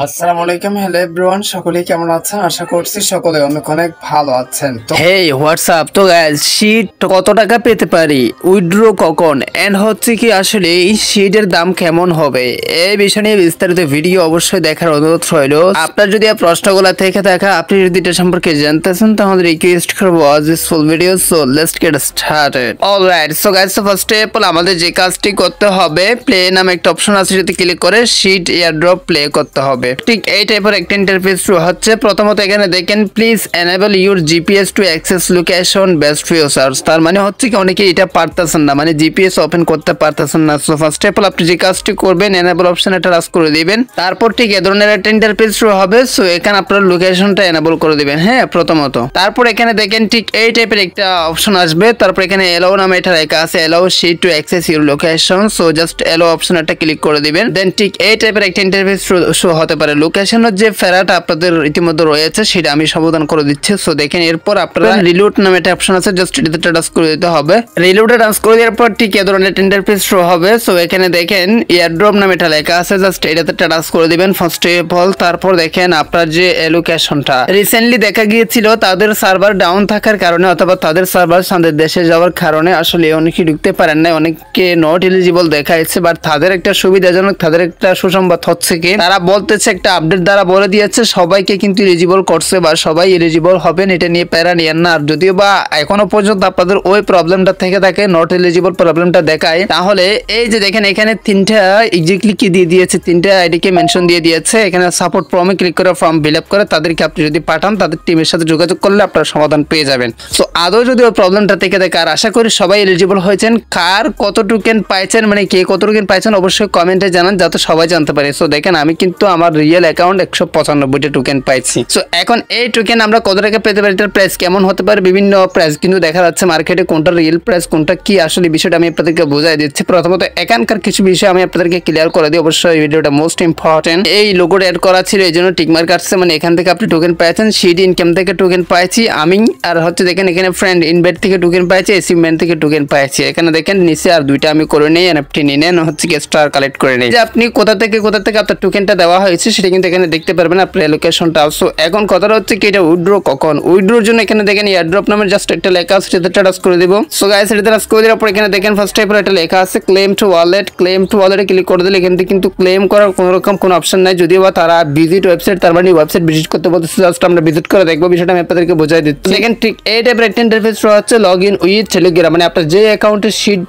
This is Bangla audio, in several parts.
আসসালামু আলাইকুম, হ্যালো এভরিওয়ান, সকলেই কেমন আছেন? আশা করছি সকলে অনেক অনেক ভালো আছেন। তো হেই হোয়াটসঅ্যাপ তো গাইস, শীট কত টাকা পেতে পারি, উইথড্র কখন, এন্ড হচ্ছে কি আসলে এই শীটের দাম কেমন হবে, এই বিষয় নিয়ে বিস্তারিত ভিডিও অবশ্যই দেখার অনুরোধ রইল। আপনার যদি এই প্রশ্নগুলো থেকে থাকে, আপনি যদি এটা সম্পর্কে জানতে চান, তাহলে রিকোয়েস্ট করবো watch this full video. So let's get started. Alright, so guys, first of all আমাদের যে কাজটি করতে হবে, প্লে নামে একটা অপশন আছে, যদি ক্লিক করে শীট এয়ারড্রপ প্লে করতে হবে। ঠিক এই টাইপের একটা ইন্টারফেস শুরু হচ্ছে। প্রথমত এখানে দেখেন please enable your GPS to access location based features. তার মানে হচ্ছে কি অনেকে এটা পারতেছেন না, মানে জিপিএস ওপেন করতে পারতেছেন না। সো ফার্স্ট অফ অল আপনি যে কাজটি করবেন, এনেবল অপশনে টাচ করে দিবেন। তারপর ঠিক এ ধরনের একটা ইন্টারফেস শুরু হবে। সো এখানে আপনার লোকেশনটা এনেবল করে দিবেন, হ্যাঁ, প্রথমত। তারপর এখানে দেখেন ঠিক এই টাইপের একটা অপশন আসবে। তারপর এখানে এলাও নামে এটা লেখা আছে, allow sheet to access your location. So just allow অপশনটা ক্লিক করে দিবেন। দেন ঠিক এই টাইপের একটা ইন্টারফেস শো হতে পারে। লোকেশনের যে ফেরাটা আপনাদের ইতিমধ্যে রয়েছে সেটা আমি সমাধান করে দিচ্ছি। সো দেখেন, এরপর আপনারা রিলোড নামে একটা অপশন আছে, জাস্ট এটাতে টাচ করে দিতে হবে। রিলোডে টাচ করে দেওয়ার পর ঠিক এই ধরনের ইন্টারফেস শো হবে। সো এখানে দেখেন এয়ারড্রপ নামে এটা লেখা আছে, জাস্ট এটাতে টাচ করে দিবেন ফার্স্ট অফ অল। তারপর দেখেন আপনার যে লোকেশনটা রিসেন্টলি দেখা গিয়েছিল, তাদের সার্ভার ডাউন থাকার কারণে অথবা তাদের সার্ভার তাদের দেশে যাওয়ার কারণে আসলে অনেকে ঢুকতে পারেন না, অনেককে নট এলিজিবল দেখাচ্ছে। বাট তাদের একটা সুবিধাজনক, তাদের একটা সুসংবাদ হচ্ছে কি তারা বলতেছে একটা আপডেট দ্বারা বলে দিয়েছে সবাইকে কিন্তু এলিজিবল করছে বা সবাই এলিজিবল হবেন, এটা নিয়ে প্যারা নিয়েন না। আর যদিও বা এখনো পর্যন্ত আপনাদের ওই প্রবলেমটা থেকে থাকে, নট এলিজিবল প্রবলেমটা দেখায়, তাহলে এই যে দেখেন এখানে তিনটা এক্স্যাক্টলি কি দিয়ে দিয়েছে, তিনটা আইডিকে মেনশন দিয়ে দিয়েছে। এখানে সাপোর্ট ফর্মে ক্লিক করে ফর্ম ফিল আপ করে তাদেরকে আপনি যদি পাঠান, তাদের টিমের সাথে যোগাযোগ করলে আপনারা সমাধান পেয়ে যাবেন। সো আদৌ যদি ওই প্রবলেমটা থেকে থাকে, আর আশা করি সবাই এলিজিবল হয়েছেন। কার কত টোকেন পাইছেন, মানে কে কত টোকেন পাইছেন অবশ্যই কমেন্টে জানান, যাতে সবাই জানতে পারে। সো দেখেন আমি কিন্তু আমার রিয়েল অ্যাকাউন্ট 195টা টোকেন পাইছি। সো এখন এই টোকেন আমরা কত টাকা পেতে পারি, এটার প্রাইস কেমন হতে পারে, বিভিন্ন প্রাইস কিন্তু দেখা যাচ্ছে মার্কেটে, কোনটা রিয়েল প্রাইস কোনটা কি আসলে বিষয়টা আমি আপনাদেরকে বোঝাই দিচ্ছি। প্রথমত এখানকার কিছু বিষয় আমি আপনাদেরকে ক্লিয়ার করে দিই, অবশ্যই এই ভিডিওটা মোস্ট ইম্পর্টেন্ট। এই লোগোটা অ্যাড করা ছিল, এই জন্য টিকমার্ক আসছে, মানে এখান থেকে আপনি টোকেন পাইছেন। সিড ইনকাম থেকে টোকেন পাইছি আমি, আর হচ্ছে দেখেন এখানে ফ্রেন্ড ইনভাইট থেকে টোকেন পাইছি, অ্যাচিভমেন্ট থেকে টোকেন পাইছি। এখানে দেখেন নিচে আর দুইটা আমি করে নেই, এনএফটি নিয়ে নেন, হচ্ছে কি স্টার কালেক্ট করে নেই। যে আপনি কোথা থেকে আপনার টোকেনটা দেওয়া হয়েছে সেটা কিন্তু এখানে দেখতে পারবেন, আপনার লোকেশনটা। সো এখন কথাটা হচ্ছে কি এটা উইথড্র কখন, উইথড্রোর জন্য এখানে দেখেন এয়ারড্রপ নামের জাস্ট একটা লেখা আছে, সেটা টাচ করে দিব। সো গাইস, এটা টাচ করে দেওয়ার পর এখানে দেখেন ফার্স্ট টাইপের একটা লেখা আছে claim to wallet. Claim to ওয়ালেটে ক্লিক করে দিলে এখান থেকে কিন্তু ক্লেম করার কোনো রকম কোনো অপশন নাই, যদিও বা তারা ভিজিট ওয়েবসাইট, তার মানে ওয়েবসাইট ভিজিট করতে বলতেছে। জাস্ট আমরা ভিজিট করে দেখবো, বিষয়টা আমি আপনাদেরকে বোঝাই দিচ্ছি। দেখেন ঠিক এই টাইপের একটা ইন্টারফেস হচ্ছে লগ ইন উইথ টেলিগ্রাম, মানে আপনার যে অ্যাকাউন্টে শীট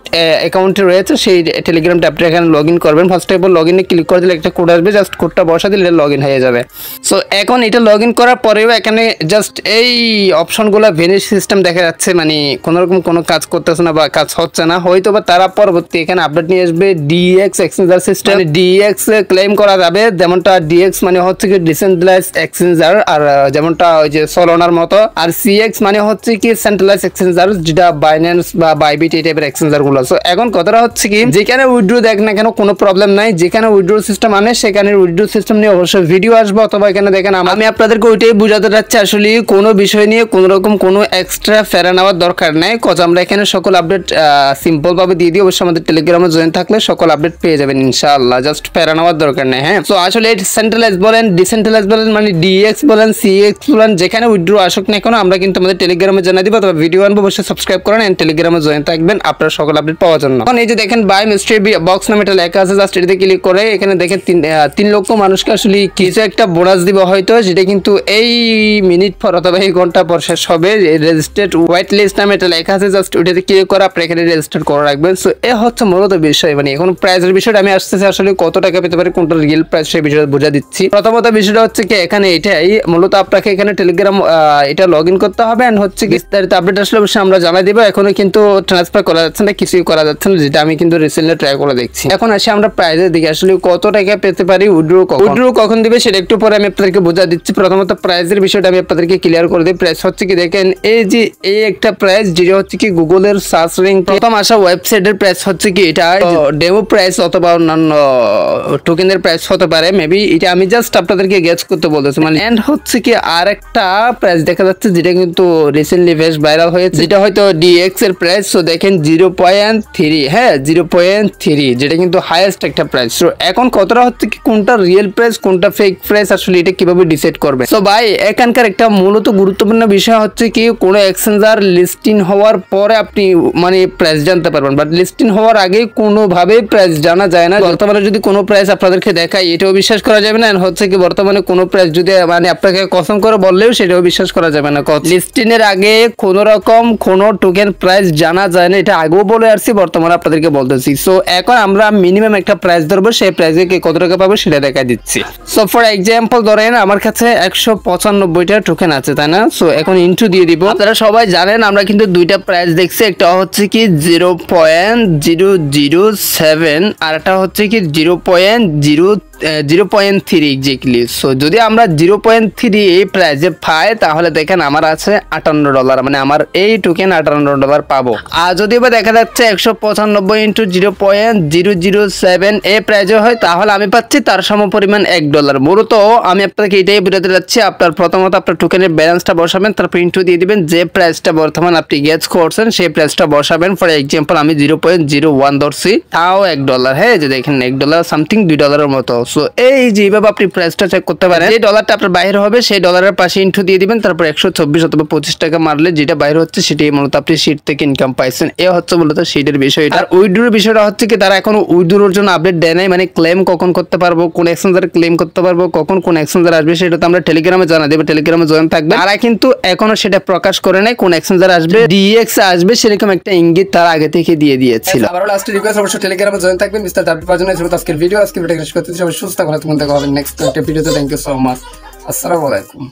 অ্যাকাউন্টে রয়েছে সেই টেলিগ্রামটা আপনি এখানে লগ ইন করবেন। ফার্স্ট টাইপ লগ ইনে ক্লিক করে দিলে একটা কোড আসবে, জাস্ট কোডটা বসা দিলে লগ ইন হয়ে যাবে। সো এখন এটা লগ ইন করার পরেও এখানে জাস্ট এই অপশনগুলো ভেনিশ সিস্টেম দেখা যাচ্ছে, মানে কোনোরকম কোনো কাজ করতেছে না বা কাজ হচ্ছে না, হয়তো বা তারা পরবর্তী এখানে আপডেট নিয়ে আসবে। DX exchanger system, DX claim করা যাবে, যেমনটা ডিএক্স মানে হচ্ছে কি ডিসেন্ট্রালাইজ এক্সচেঞ্জার, আর যেমনটা ওই যে সোলানার মতো। আর সিএক্স মানে হচ্ছে কি সেন্ট্রালাইজ এক্সচেঞ্জার, যেটা বাইন্যান্স বা বাইবিট এই টাইপের এক্সচেঞ্জার গুলো। সো এখন কথাটা হচ্ছে কি যেখানে উইথড্র দেখ না কেন কোনো প্রবলেম নাই, যেখানে উইথড্র সিস্টেম আনে সেখানে উইথড্র সিস্টেম নিয়ে অবশ্যই ভিডিও আসবে, অথবা এখানে দেখেন আমি আপনাদেরকে ওইটাই বুঝাতে চাচ্ছি, আসলে কোনো বিষয় নিয়ে কোনো রকম কোনো এক্সট্রা ফেরা নেওয়ার দরকার নেই। কজ আমরা এখানে সকল আপডেট সিম্পল ভাবে দিয়ে দিই। অবশ্যই আমাদের টেলিগ্রামে জয়েন থাকলে সকল আপডেট পেয়ে যাবেন ইনশাআল্লাহ, জাস্ট ফেরা নেওয়ার দরকার নেই। হ্যাঁ, তো আসলে সেন্ট্রালাইজ বলেন, ডিসেন্ট্রালাইজ বলেন, মানে ডিএক্স বলেন, সিএক্স বলেন, যেখানে উইথড্র আসুক না কেন আমরা কিন্তু আমাদের টেলিগ্রামে জানিয়ে দিব, তবে ভিডিও আনবো, অবশ্যই সাবস্ক্রাইব করেন এন্ড টেলিগ্রামে জয়েন থাকবেন আপনার সকল আপডেট পাওয়ার জন্য। এখন এই যে দেখেন বাই মিস্ট্রি বক্স নামে এটা লেখা আছে, জাস্ট এটাতে ক্লিক করে এখানে দেখেন 3 লক্ষ মানুষকে আসলে কিছু একটা বোনাস দিব হয়তো, যেটা কিন্তু এই মিনিট পর অথবা এই ঘন্টা পর শেষ হবে। রেজিস্টার্ড হোয়াইট লিস্ট নামে এটা লেখা আছে, জাস্ট ওইটাতে ক্লিক করে আপনি এখানে রেজিস্টার করে রাখবেন। সো এ হচ্ছে মূলত বিষয়, মানে এখন প্রাইসের বিষয়টা আমি আসতেছি, আসলে কত টাকা পেতে পারি, কোনটা রিয়েল প্রাইস সেই বিষয়টা বোঝা দিচ্ছি। প্রথমত বিষয়টা হচ্ছে কি এখানে এটাই মূলত আপনাকে এখানে টেলিগ্রাম এটা লগ ইন করতে হবে, এন্ড হচ্ছে বিস্তারিত আপডেট আসলে অবশ্যই আমরা জানাই দিব। এখনো কিন্তু ট্রান্সফার করা যাচ্ছে না, কিছুই করা যাচ্ছে না, যেটা আমি কিন্তু রিসেন্টলি ট্রাই করে দেখছি। এখন আসি আমরা প্রাইসের দিকে, আসলে কত টাকা পেতে পারি, উইথড্র কখন দিবে সেটা একটু পরে আমি আপনাদেরকে বোঝা দিচ্ছি। প্রথমত প্রাইসের বিষয়টা আমি আপনাদেরকে ক্লিয়ার করে দিই। প্রাইস হচ্ছে কি দেখেন এই যে এই একটা প্রাইস, যেটা হচ্ছে কি গুগলের সার্চ র্যাঙ্ক প্রথম আসা ওয়েবসাইটের প্রাইস হচ্ছে কি এটা ডেমো প্রাইস অথবা অন্যান্য টোকেনের প্রাইস হতে পারে মেবি, এটা আমি জাস্ট আপনাদেরকে গেস করতে বলতেছি। মানে এন্ড হচ্ছে কি আর একটা প্রাইস দেখা যাচ্ছে যেটা কিন্তু রিসেন্টলি বেশ ভাইরাল হয়েছে, যেটা হয়তো ডিএক্স এর প্রাইস। সো দেখেন 0.3, হ্যাঁ 0.3, যেটা কিন্তু হাইয়েস্ট একটা প্রাইস। সো এখন কতটা হচ্ছে কি কোনটা রিয়েল প্রাইস কোনটা ফেক প্রাইস আসলে এটা কিভাবে ডিসাইড করবে। তো ভাই এখানকার একটা মূলত গুরুত্বপূর্ণ বিষয় হচ্ছে কি কোনো এক্সচেঞ্জার লিস্টিং হওয়ার পরে আপনি মানে প্রাইস জানতে পারবেন, বাট লিস্টিং হওয়ার আগে কোনোভাবে প্রাইস জানা যায় না। বর্তমানে যদি কোনো প্রাইস আপনাদেরকে দেখায় এটাও বিশ্বাস করা যাবে না, হচ্ছে কি বর্তমানে কোনো প্রাইস যদি মানে আপনাকে কসম করে বললেও সেটাও বিশ্বাস করা যাবে না। লিস্টিং এর আগে কোনো রকম কোনো টোকেন প্রাইস জানা যায় না, এটা আগেও বলে আসছি, বর্তমানে আপনাদেরকে বলতেছি। সো এখন আমরা মিনিমাম একটা প্রাইস ধরবো, সেই প্রাইসে কত টাকা পাবো সেটা দেখা দিচ্ছি। সো ফর এক্সাম্পল ধরেন আমার কাছে 195টা টোকেন আছে, তাই না? সো এখন ইনটু দিয়ে দিব। আপনারা সবাই জানেন আমরা কিন্তু দুইটা প্রাইস দেখছি, একটা হচ্ছে কি 0.007 আর একটা হচ্ছে কি 0.3 এক্স্যাক্টলি। সো যদি আমরা 0.3 এই প্রাইসে পাই তাহলে দেখেন আমার আছে $58, মানে আমার এই টোকেন $58 পাবো। আর যদি বা দেখা যাচ্ছে 195 ইন্টু 0.007 এই প্রাইসে হয় তাহলে আমি পাচ্ছি তার সমপরিমাণ $1। মূলত আমি আপনাকে এটাই বোঝাতে যাচ্ছি, আপনার প্রথমত আপনার টোকেনের ব্যালেন্সটা বসাবেন, তারপর ইন্টু দিয়ে দিবেন, যে প্রাইসটা বর্তমান আপনি গেস করছেন সেই প্রাইসটা বসাবেন। ফর এক্সাম্পল আমি 0.01 ধরছি, তাও $1। হ্যাঁ, যে দেখেন $1 সামথিং $2 মতো। সো এই যেভাবে আপনি প্রাইসটা চেক করতে পারেন, যে ডলারটা আপনার বাইরে হবে সেই ডলারের পাশে ইন্টু দিয়ে দিবেন, তারপর 124 অথবা 25 টাকা মারলে যেটা বাইরে হচ্ছে সেটাই মূলত আপনি শীট থেকে ইনকাম পাইছেন। এ হচ্ছে মূলত শীটের বিষয়টা। আর উইথড্রোর বিষয়টা হচ্ছে কি তারা এখন উইথড্রোর জন্য আপডেট দেয় নাই, মানে ক্লেম কখন করতে পারবো, কোন এক্সচেঞ্জারে ক্লেম করতে পারবো, কখন কোন এক্সচেঞ্জার আসবে সেটা তো আমরা টেলিগ্রামে জানা দেবো, টেলিগ্রামে জয়েন থাকবে। তারা কিন্তু এখনো সেটা প্রকাশ করে নাই কোন এক্সচেঞ্জার আসবে, ডিএক্স আসবে সেরকম একটা ইঙ্গিত তারা আগে থেকে দিয়ে দিয়েছিল। আবারও লাস্ট রিকোয়েস্ট, অবশ্যই টেলিগ্রামে জয়েন থাকবেন, বিস্তারিত আপডেট পাওয়ার জন্য। আজকের ভিডিও শেষ করতে সবাই সুস্থ থাকুন, তোমাদের নেক্সট ভিডিওতে। থ্যাংক ইউ সো মাচ, আসসালামু আলাইকুম।